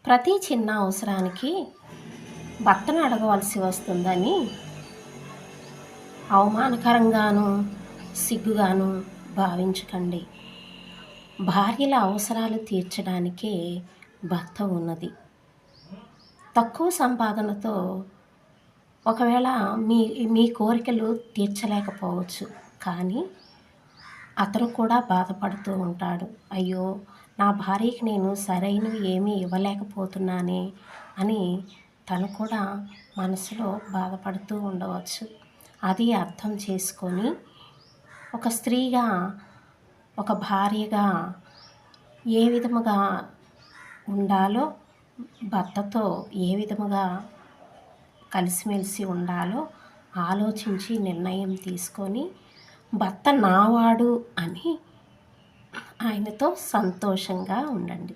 ప్రతి చిన్న అవసరానికి భర్తను అడగవలసి వస్తుందని అవమానకరంగాను, సిగ్గుగాను భావించకండి. భార్యల అవసరాలు తీర్చడానికే భర్త ఉన్నది. తక్కువ సంపాదనతో ఒకవేళ మీ మీ కోరికలు తీర్చలేకపోవచ్చు, కానీ అతను కూడా బాధపడుతూ ఉంటాడు. అయ్యో, నా భార్యకి నేను సరైనవి ఏమీ ఇవ్వలేకపోతున్నానే అని తను కూడా మనసులో బాధపడుతూ ఉండవచ్చు. అది అర్థం చేసుకొని ఒక స్త్రీగా, ఒక భార్యగా ఏ విధముగా ఉండాలో, భర్తతో ఏ విధముగా కలిసిమెలిసి ఉండాలో ఆలోచించి నిర్ణయం తీసుకొని భర్త నావాడు అని ఆయనతో సంతోషంగా ఉండండి.